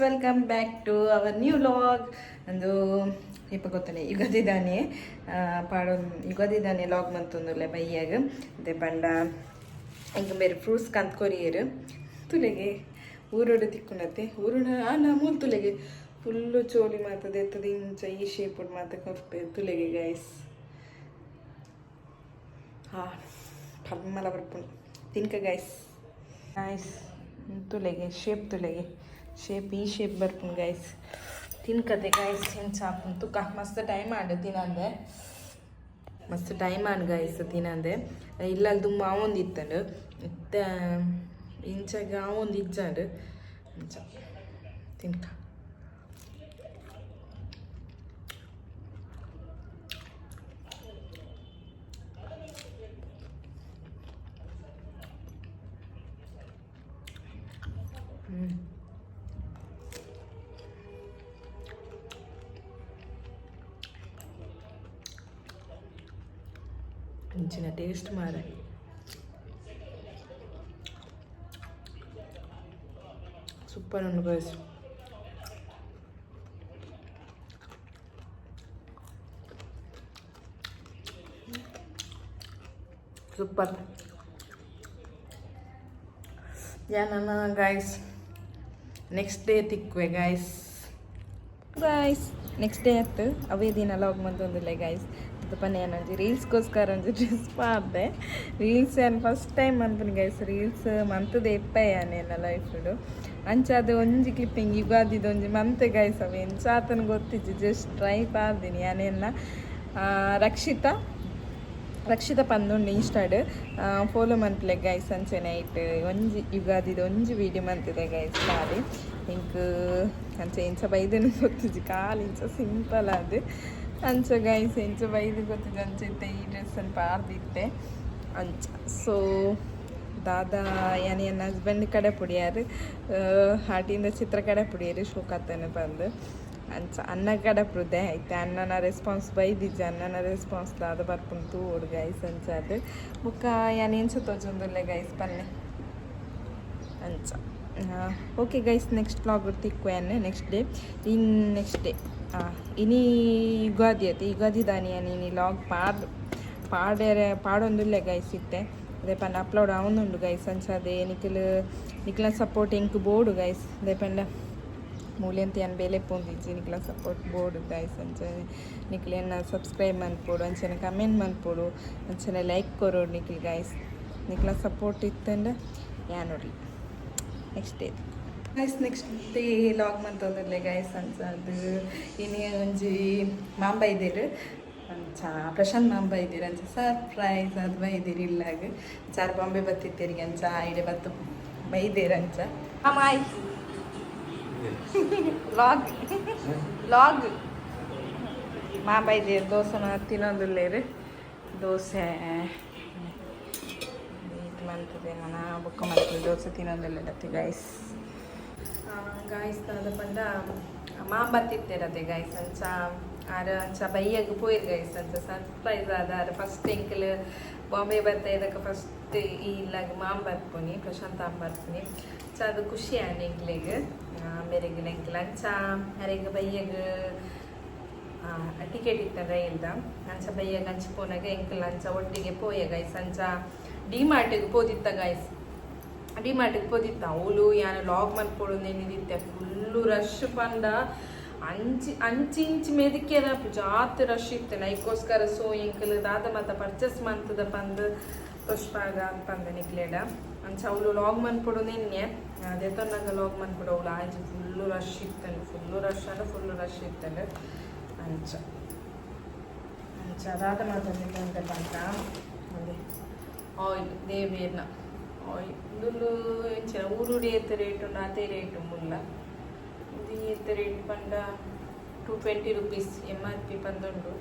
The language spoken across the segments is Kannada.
welcome back to our new log ಅಂದು ಇಪ್ಪ ಗೊತ್ತನೆ ಯುಗದಿದ್ದಾನೆ ಪಾಡೋ ಯುಗದಿದ್ದಾನೆ ಲಾಗ್ ಮಂತೊಂದುಲ್ಲೆ ಬೈಯಾಗ ಅದೇ ಬಂಡ ಇಂಕ ಬೇರೆ ಫ್ರೂಟ್ಸ್ ಕಂತ್ಕೊರಿಯರು ತುಲೆಗೆ ಊರೋಡು ತಿಕ್ಕುನತ್ತೆ ಊರುಣ ನಾ ಮೂಲ್ ತುಲೆಗೆ ಫುಲ್ಲು ಚೋಲಿ ಮಾತದೆ ಎತ್ತದ ಇಂಚ ಈ ಶೇಪ್ ಮಾತ ಕೊಪ್ಪೆ ತುಲೆಗೆ ಗೈಸ್ ಕಮ್ಮಲ ಬರ್ಪುಂಡು ತಿನ್ಕ ಗೈಸ್ ತುಲೆಗೆ ಶೇಪ್ ಈ ಶೇಪ್ ಬರ್ಪುಂಡು ಗೈಸ್ ತಿನ್ಕತೆ ಗೈಸ್ ಹೆಂಚಾಪುನ್ ತುಕ ಮಸ್ತ್ ಟೈಮ್ ಆಂಡು ತಿನಂದೆ ಮಸ್ತ್ ಟೈಮ್ ಆಂಡು ಗೈಸ್ ತಿನಂದೆ ಇಲ್ಲಲ್ಲಿ ತುಂಬ ಆವೊಂದಿತ್ತಂಡು ಇತ್ತ ಇಂಚಾಗ ಆವೊಂದು ಇಜ್ಜಾಂಡು ಇಂಚ ತಿನ್ಕ ಇಂಚಿನ ಟೇಸ್ಟ್ ಮಾಡ ಸೂಪರ್ ಉಂಡು ಗೈಸ್ ಸೂಪರ್ ಯಾನ ಗೈಸ್ ನೆಕ್ಸ್ಟ್ ಡೇ ತಿಕ್ವೆ ಗೈಸ್ ನೆಕ್ಸ್ಟ್ ಡೇ ಆಯ್ತು ಅವೇ ದಿನ ಲಾಗ್ ಮಂತೊಂದಿಲ್ಲ ಗೈಸ್ ಪನ್ನೆ ಏನಂಜಿ ರೀಲ್ಸ್ಗೋಸ್ಕರ ಒಂಜಿ ಡ್ರೆಸ್ ಪಾಡ್ದೆ ರೀಲ್ಸ್ ಏನು ಫಸ್ಟ್ ಟೈಮ್ ಮಂತನಿ ಗೈಸ್ ರೀಲ್ಸ್ ಮಂತದೆ ಇಪ್ಪೆ ನನ್ನ ಲೈಫ್ಡು ಅಂಚಾದ ಒಂಜಿ ಕ್ಲಿಪ್ಪಿಂಗ್ ಯುಗಾದಿದು ಒಂಜಿ ಮಂತೆ ಗೈಸ್ ಅವು ಎಂಚಾತನ ಗೊತ್ತಿಜ್ಜಿ ಜಸ್ಟ್ ಟ್ರೈ ಪಾಡ್ದೀನಿ ಯಾನೆಲ್ಲ ರಕ್ಷಿತ ಪಂದುಂಡು ಇನ್ಸ್ಟಾಡ್ ಫಾಲೋ ಮನ್ಪಲೆ ಗೈಸ್ ಅಂಚೆ ನೈಟ್ ಒಂಜಿ ಯುಗಾದಿದು ಒಂಜಿ ವೀಡಿಯೋ ಮಂತಿದೆ ಗೈಸ್ ಖಾಲಿ ಇಂಕ್ ಅಂಚೆ ಇಂಚ ಬೈದನು ಗೊತ್ತಿಜ್ಜಿ ಖಾಲಿ ಇಂಚ ಸಿಂಪಲ್ ಅದು ಅಂಚ ಗೈಸ್ ಇಂಚ ಬೈದು ಗೊತ್ತಿದ್ದೆ ಅಂಚೆ ಈ ಡ್ರೆಸ್ಸನ್ನು ಪಾರ್ದಿತ್ತೆ ಅಂಚ ಸೊ ದಾದಾ ಯಾನಿ ನನ್ನ ಹಸ್ಬೆಂಡ್ ಕಡೆ ಪುಡಿಯಾರು ಹಾಟಿಂದ ಚಿತ್ರ ಕಡೆ ಪುಡಿಯಾರು ಶೋಕತ್ತನೆ ಬಂದು ಅಂಚ ಅನ್ನ ಕಡೆ ಪುಡ್ದೆ ಐತೆ ಅನ್ನನ ರೆಸ್ಪಾನ್ಸ್ ಬೈದಿಜ್ಜೆ ಅನ್ನನ ರೆಸ್ಪಾನ್ಸ್ ದಾದ ಬರ್ಪುಂಟು ಓಡು ಗೈಸ್ ಅಂಚದು ಬುಕ್ಕ ಯಾನ್ ಇಂಚ ತೋಜೊಂದುಲ್ಲೆ ಗೈಸ್ ಪನ್ನೆ ಅಂಚ ಓಕೆ ಗೈಸ್ ನೆಕ್ಸ್ಟ್ ವ್ಲಾಗ್ ತಿಕ್ವೇನೆ ನೆಕ್ಸ್ಟ್ ಡೇ ಇನಿ ಯುಗಾದಿ ಐತಿ ಯುಗಾದಿ ದಾನಿ ನೀನು ಲಾಗ್ ಪಾಡೊಂದುಲ್ಲೆ ಗೈಸ್ ಇತ್ತೆ ಅದೇ ಪಂಡ ಅಪ್ಲೋಡ್ ಆವೊಂದುಂಡು ಗೈಸ್ ಅಂಚದೆ ನಿಕ್ಲ ಸಪೋರ್ಟ್ ಎಂಕ್ ಬೋಡು ಗೈಸ್ ಅದೇ ಪಂಡ ಮೂಲೆಂತ ಏನು ಬೇಲೆ ಪೋಂದಿಜ್ಜಿ ನಿಕ್ಲ ಸಪೋರ್ಟ್ ಬೋರ್ಡು ಗೈಸ್ ಅಂಚೆ ನಿಕ್ಲೇನ ಸಬ್ಸ್ಕ್ರೈಬ್ ಮನ್ಪೋಡು ಅಂಚನೆ ಕಮೆಂಟ್ ಮನ್ಪೋಡು ಅಂಚನೆ ಲೈಕ್ ಕೊರೋಡು ನಿಕ್ಲ್ ಗೈಸ್ ನಿಕ್ಲ ಸಪೋರ್ಟ್ ಇತ್ತಂಡ ಯಾ ನೋಡ್ರಿ next day guys next day vlog ಮಂತೊಂದುಲ್ಲೆ ಗೈಸ್ ಅಂಚದು ಇನಿ ಒಂಜಿ ಮಾಂಬ ಇದ್ದೀರು ಅಂಚ ಪ್ರಶಾಂತ್ ಮಾಂಬ ಇದ್ದೀರಿ ಅಂಚ ಸರ್ಪ್ರೈಸ್ ಅದು ಬೈದಿರಿ ಇಲ್ಲಾಗ ಚಾರ್ ಬಾಂಬೆ ಬತ್ತಿತ್ತೀರಿಗೆ ಅಂಚ ಐಡೆ ಬತ್ತು ಬೈದೇರು ಅಂಚ ಅಮ್ಮಾಯ್ ಲಾಗ್ ಮಾಂಬ ಇದ್ದೀರಿ ದೋಸೆನ ತಿನ್ನೋದುಲ್ಲೇರು ದೋಸೆ ಇದು ಮಂತದೆ ನಾನು ಬುಕ್ಕ ಮಾಡ್ತೀನಿ ದೋಸೆ ತಿನ್ನೋದಿಲ್ಲತ್ತೆ ಗೈಸ್ ದಾದ ಪಂಡ ಮಾಂಬ ತಿತ್ತೇರತ್ತೆ ಗೈಸ್ ಅಂಚ ಅಂಚ ಬೈಯಾಗ ಪೋಯಿರ್ ಗೈಸ್ ಅಂಚ ಸರ್ಪ್ರೈಸ್ ಆದಾರ ಫಸ್ಟ್ ಎಂಕಲ್ ಬಾಂಬೆ ಬರ್ತಾ ಇದಕ್ಕೆ ಫಸ್ಟ್ ಇಲ್ಲಾಗ ಮಾಂಬ ಬರ್ಪುನಿ ಪ್ರಶಾಂತ್ ಮಾಂಬ ಬರ್ಪುನಿ ಅಂಚ ಅದು ಖುಷಿ ಆಂಡ್ ಎಂಕ್ಲೆಗ್ ಮೇರೆಗೆ ಎಂಕ್ಲ ಅಂಚ ಅರೆಗ ಬೈಯಾಗ ಟಿಕೆಟ್ ಇತ್ತ ರೈಲ್ದ ಅಂಚ ಬೈಯಾಗ ಅಂಚ ಪೋನಾಗ ಎಂಕಲ್ ಅಂಚ ಒಟ್ಟಿಗೆ ಪೋಯ ಗೈಸ್ ಅಂಚ ಡಿಮಾರ್ಟಿಗೆ ಪೋದಿತ್ತ ಗೈಸ್ ಡಿಮಾರ್ಟಿಗೆ ಪೋದಿತ್ತ ಅವಳು ಯಾನು ಲಾಗ್ ಮನ್ಪೊಡು ನೆನೆದಿತ್ತೆ ಫುಲ್ಲು ರಶ್ ಪಂಡ ಅಂಚಿ ಮೆದಕ್ಕೆರ ಜಾತ್ ರಶ್ ಇತ್ತು ನೈಕೋಸ್ಕರ ಸೊ ಎಂಕಲ್ ದಾದ ಮತ್ತ ಪರ್ಚೇಸ್ ಮಂತದ ಪಂದು ಪುಷ್ಪಾಗ ಪಂದ ನಿಕ್ಲೇಡ ಅಂಚ ಅವಳು ಲಾಗ್ ಮನ್ಪೊಡು ನಿನ್ನೆ ಅದೇತೊನ್ನಾಗ ಲಾಗ್ ಮನ್ಪೊಡು ಅವಳು ಆಜಿ ಫುಲ್ಲು ರಶ್ ಇತ್ತಂಡು ಫುಲ್ಲು ರಶ್ ಇತ್ತಂಡು ಅಂಚ ಅದಾದ ಮಾತಾಡಿದ್ದೆ ಪಂತ ಅದೇ ಆಯಿಲ್ ದೇವೇರ್ನ ಆಯಿಲ್ ದುಲ್ಲು ಎಂಚಿನ ಊರುಡಿ ಎತ್ತ ರೇಟ್ ಉಂಡು ಅದೇ ರೇಟ್ ಮುಲ್ಲ ಇದು ಎತ್ತ ರೇಟ್ ಪಂಡ 220 ರೂಪೀಸ್ MRP ಪಂದುಂಡು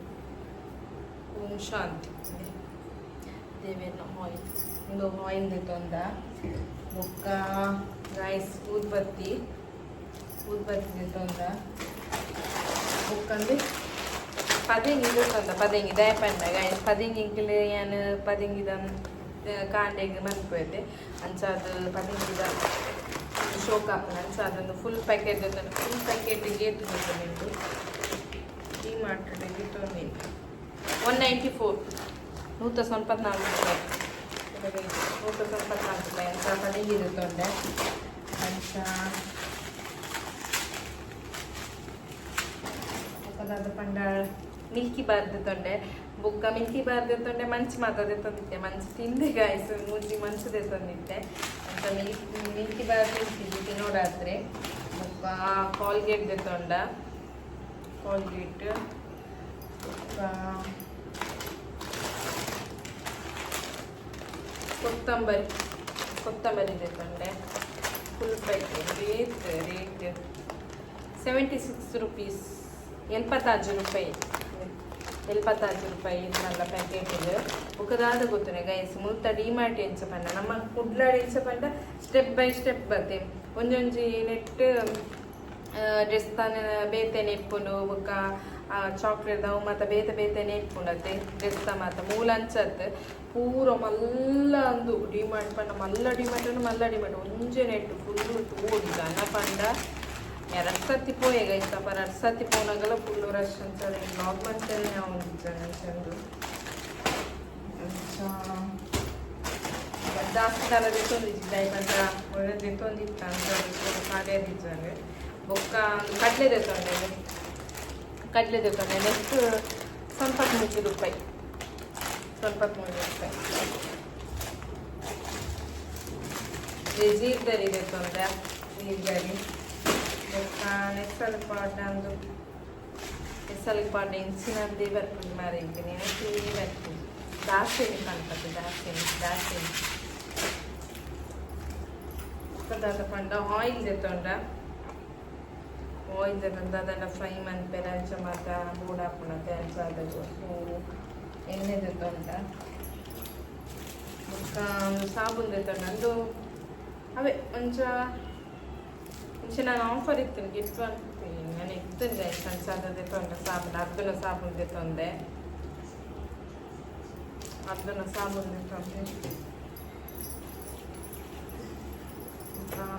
ಓಂ ಶಾಂತಿ ದೇವೇರ್ನ ಆಯಿಲ್ ಇದು ಆಯಿಲ್ ತೊಂದ ಬೊಕ್ಕ ರೈಸ್ ಊದ್ಬತ್ತಿ ತೊಂದ ಬೊಕ್ಕಂದು ಪದಂಗಿ ಗೊತ್ತಂದ ಪದಂಗಿ ದಯಪಂಡ ಗೈಸ್ ಪದಂಗಿಗಳು ಏನು ಪದಂಗಿದ ಕಾಂಡೆಗೆ ಮನ್ಪೋಯ್ದೆ ಅಂಚಾದ ಪದಂಗಿದ ಶೋಕ್ ಹಾಕೋಣ ಸೊ ಅದೊಂದು ಫುಲ್ ಪ್ಯಾಕೆಟ್ ಫುಲ್ ಪ್ಯಾಕೆಟಿಗೆ ತೊಗೊಂಡು ಈ ಮಾಡಿಗೆ ತೊಗೊಂಡು 194 144 ರೂಪಾಯಿ 144 ರೂಪಾಯಿ ಅಂತ ಪನಿಗೆ ತೊಂಡೆ ಅಂತ ಅದಾದ ಪಂಡ ಮಿಲ್ಕಿ ಬಾರ್ದು ತೊಂಡೆ ಬುಕ್ಕ ಮಿಲ್ಕಿ ಬಾರ್ದು ತೊಂಡೆ ಮಂಚು ಮಾತದೆ ತಂದಿದ್ದೆ ಮಂಚು ತಿಂದೆ ಗಾಯ್ಸು ಮೂಜಿ ಮಂಚದೆ ತಂದಿದ್ದೆ ಅಂತ ಮಿಲ್ಕಿ ಬಾರ್ದು ತಿಂತಿದ್ದೆ ತಿನ್ನೋರಾತ್ರಿ ಬುಕ್ಕ ಕಾಲ್ಗೇಟ್ದೆ ತೊಂಡ ಕಾಲ್ಗೇಟ್ ಕೊತ್ತಂಬರಿ ಇದೆ ತೊಂಡೆ ಫುಲ್ ಪ್ಯಾಕೆಟ್ ರೇಟ್ 76 ರೂಪೀಸ್ 76 ರೂಪಾಯಿ 76 ರೂಪಾಯಿ നല്ല ಪ್ಯಾಕೆಟ್ ಒಕ್ಕದಾದ ಗೊತ್ತುನೆ ಗೈಸ್ ಮುಲ್ತ ಡಿಮಾರ್ಟ್ ಎಂಚ ಪಂಡ ನಮ್ಮ ಕುಡ್ಲಾಡ ಎಂಚ ಪಂಡ ಸ್ಟೆಪ್ ಬೈ ಸ್ಟೆಪ್ ಬರ್ತೆ ಒಂಜೊಂಜಿ ನೆಟ್ ಡ್ರೆಸ್ ತಾನೆ ಬೇತೆನೆ ಇಪ್ಪುಂಡು ಬೊಕ್ಕ ಚಾಕ್ಲೇಟ್ ಅವು ಮತ್ತು ಬೇತೆ ಇಪ್ಪುಂಡತ್ತೆ ಡ್ರೆಸ್ ಮಾತ ಮೂಲ ಅಂಚತ್ ಪೂರ ಮಲ್ಲ ಅಂದು ಡಿಮಾರ್ಟ್ ಪಂಡ ಮಲ್ಲ ಡಿಮಾರ್ಟ್ ಒಂಜೆ ನೆಟ್ ಫುಲ್ಲು ಓಡಿ ಜನ ಪಂಡ 2 ಸತಿ ಪೋಯೆ ಗೈಸಪ್ಪ 2 ಸತಿ ಪೋನಾಗಲ್ಲ ಫುಲ್ಲು ರಶ್ ಅಂತಾರೆ ಬ್ಲಾಗ್ ಮಾಡ್ತೇನೆ ನಾವು ಚಂದು ಜಾಸ್ತಿ ಕಾಲ ತೆತ್ತೊಂದಿದ್ದ ಬಂದ ಒಳ್ಳೆ ತೆತ್ತೊಂದಿತ್ತ ಅಂತ ಕಾಲೇದಿದ್ದಾನೆ ಬೊಕ್ಕ ಕಡಲೆ ತೆತ್ತೊಂಡೆ ನೆಕ್ಸ್ಟ್ 93 ರೂಪಾಯಿ ಜೀರ್ಗರಿ ತೆತ್ತೊಂಡೆ ಜೀರ್ಗರಿ ನೆಕ್ಸ್ಟ್ ಪಾಟ ಇಂಚಿನದ್ದೇ ಬರ್ಕೊಂಡು ಮಾರಿದ್ದೀನಿ ಬರ್ತೀನಿ ದಾಸೇನಿ ಕಾಣ್ತದೆ ದಾಸೇನಿ ಅದಾದ ಪಂಡ ಆಯಿಲ್ ತೆತ್ತೊಂಡ ಅದನ್ನು ಫ್ರೈ ಮಾಡ್ತಾರೆ ಅಂಚ ಮತ್ತು ಬೋರ್ಡ್ ಹಾಕೊಂಡತ್ತೆ ಅಂಚ ಅದಕ್ಕೆ ಎಣ್ಣೆ ತೆತ್ತೊಂಡ ಸಾಬೂನು ತೆತ್ತೊಂಡ ಅಂದು ಅವೇ ಒಂಚ ನಾನು ಆಫರ್ ಇರ್ತೀನಿ ಗಿಫ್ಟ್ ಅಂತೀನಿ ನಾನು ಇರ್ತೀನಿ ಸಣ್ಣ ತೆತ್ತೊಂಡೆ ಸಾಬೂನು ಸಾಬೂನು ತೆತ್ತೊಂದೆ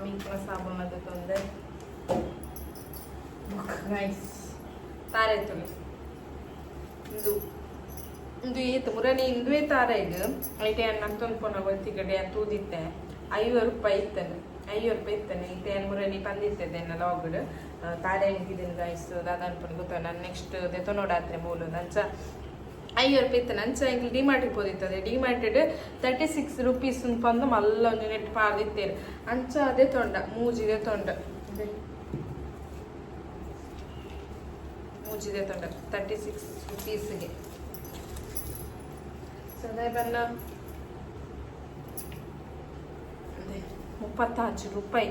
ಮಿಂಕ್ಲ ಸಾಬೂನು ತೆತ್ತೊಂದೆ ನೈಸ್ ತಾರೆ ತುಳಿ ಇಂದು ಏತು ಮುರನಿ ಇಂದುವೇ ತಾರ ಇದು ಐಟೆ ನಂತೊಂದ್ಪೊನ ಗೊತ್ತಿಗಡೆ ತೂದಿತ್ತೆ 50 ರೂಪಾಯಿ ಇತ್ತಾನೆ ಇತ್ತೆ ಮುರನಿ ಬಂದಿರ್ತದೆ ಲಾಗ್ಡ್ ತಾರೆ ಮುಗಿದಿನ ಗೈಸ್ ದಾದನ್ಪುನ ಗೊತ್ತ ನಾನು ನೆಕ್ಸ್ಟ್ ದೆತೊ ನೋಡಾತ್ರೆ ಮೂಲು ನಂಚ 50 ರೂಪಾಯಿ ಇತ್ತಾನೆ ಅಂಚ ಇಂಗ್ಲಿ ಡಿಮಾರ್ಟಿಗೆ ಹೋದಿತ್ತದೆ ಡಿಮಾರ್ಟೆಡ್ 36 ರೂಪೀಸ್ ಪಂದು ಮಲ್ಲ ಒಂದು ನೆಟ್ ಪಾರ್ದಿತ್ತೇರು ಅಂಚ ಅದೇ ತೊಂಡ ಮೂಜಿದೆ ತೊಂಡ 36 ರೂಪೀಸ್ಗೆ ಸದಾ ಬನ್ನ 36 ರೂಪಾಯಿ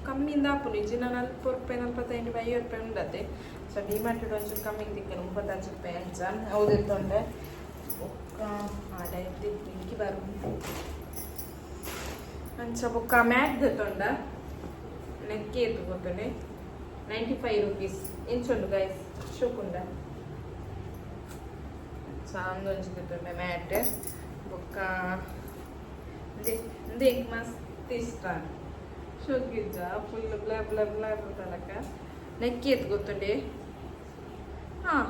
ಕಮ್ಮಿಯಿಂದ ಹಾಪು ನಿಜ 40 ರೂಪಾಯಿ 45 50 ರೂಪಾಯಿ ಉಂಡತ್ತೆ ಸೊ ಡಿಮಾರ್ಟೆಡ್ ಒಂಚೂರು ಕಮ್ಮಿಗೆ ತಿಕ್ಕನು 35 ರೂಪಾಯಿ ಅಂಚ ಹೌದು ತೊಂಡೆ ಬೊಕ್ಕ ಆಡ ಮಿಂಕಿ ಬಾರು ಅಂಚ ಬೊಕ್ಕ ಮ್ಯಾಟ್ ತೊಂಡ ನೆಕ್ಕೆ ಎತ್ತು ಗೊತ್ತನೆ 95 ರೂಪೀಸ್ ಇಂಚುಂಡು ಗೈಸ್ ಶೋಕುಂಡ ಸಾಂದೊಂಚು ತೊಂಡೆ ಮ್ಯಾಟ್ ಬೊಕ್ಕ ಮಸ್ತ್ ಇಷ್ಟ ಶೋಕಿದ್ದ ಫುಲ್ ಬ್ಲಾ ತನಕ ನೆಕ್ಕಿ ಎತ್ತು ಗೊತ್ತುಂಡೆ ಹಾಂ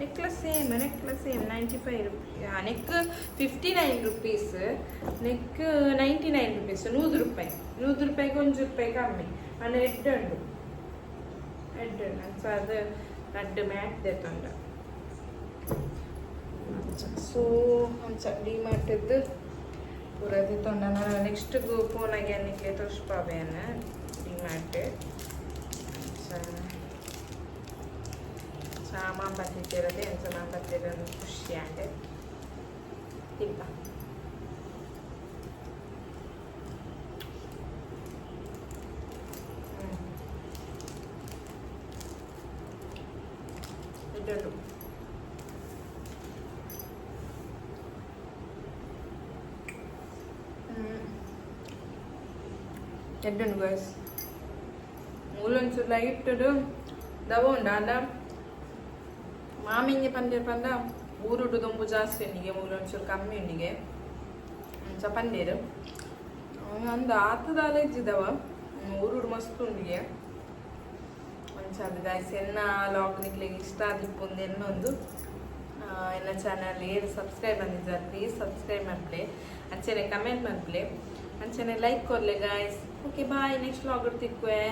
necklace same 95 rupees neck 59 rupees neck 99 rupees 100 ರೂಪಾಯಿಗೆ 1 ರೂಪಾಯಿ ಕಮ್ಮಿ ಅಲ್ಲ ಎಡ್ಡು ಸೊ ಅದು ನಡ್ಡು ಮ್ಯಾಟ್ ತೆತ್ತೊಂಡ ಸೊ ಅಂಚ ಡಿಮಾರ್ಟದ್ದು ಪೂರ ತೆತ್ತೊಂಡ ನಾನು ನೆಕ್ಸ್ಟ್ ಫೋನಾಗೆ ಅನ್ನಿಕ್ಲೆ ತೋರಿಸ್ಪಾಬೇನ ಡಿಮಾರ್ಟ್ ಸಾಮಾನು ಬತ್ತಿಟ್ಟಿರೋದೆ ಅಂಚ ನಾನು ಬತ್ತಿರೋದು ಖುಷಿ ಆಂಡೆ ತಿಪ್ಪ ಇದೊಂದು ಎಡ್ಡುಂಡು ಗೈಸ್ ಮೂಲೊಂಚೂರು ಲೈಟ್ ದವ ಉಂಡ ಅಲ್ಲ ಮಾಮಿಂಗೆ ಪಂಡ ಊರುಡು ದೊಂಬು ಜಾಸ್ತಿ ಉಂಡಿಗೆ ಮೂಲೊಂಚೂರು ಕಮ್ಮಿ ಉಂಡಿಗೆ ಅಂಚ ಪಂಡೇರು ಒಂದು ಆತದಾಲ ಇದ್ದಿದ್ದವ ಊರು ಮಸ್ತ್ ಉಂಡಿಗೆ ಮಂಚಾದ ಗಾಯ್ಸ್ ಎನ್ನ ಲಾಗ್ ನಿಕ್ಲಿಗೆ ಇಷ್ಟ ಆದಿಪ್ಪೊಂದು ಎನ್ನೊಂದು ಎನ್ನ ಚಾನಲ್ ಏರು ಸಬ್ಸ್ಕ್ರೈಬ್ ಅಂದಿದ್ದಾರೆ ಪ್ಲೀಸ್ ಸಬ್ಸ್ಕ್ರೈಬ್ ಮಾಡ್ಲೆ ಅಂಚೆನೆ ಕಮೆಂಟ್ ಮಾಡ್ಲೆ ಅಂಚೆನೆ ಲೈಕ್ ಕೊರ್ಲೆ guys okay bye next vlog ತಿಕ್ವೆ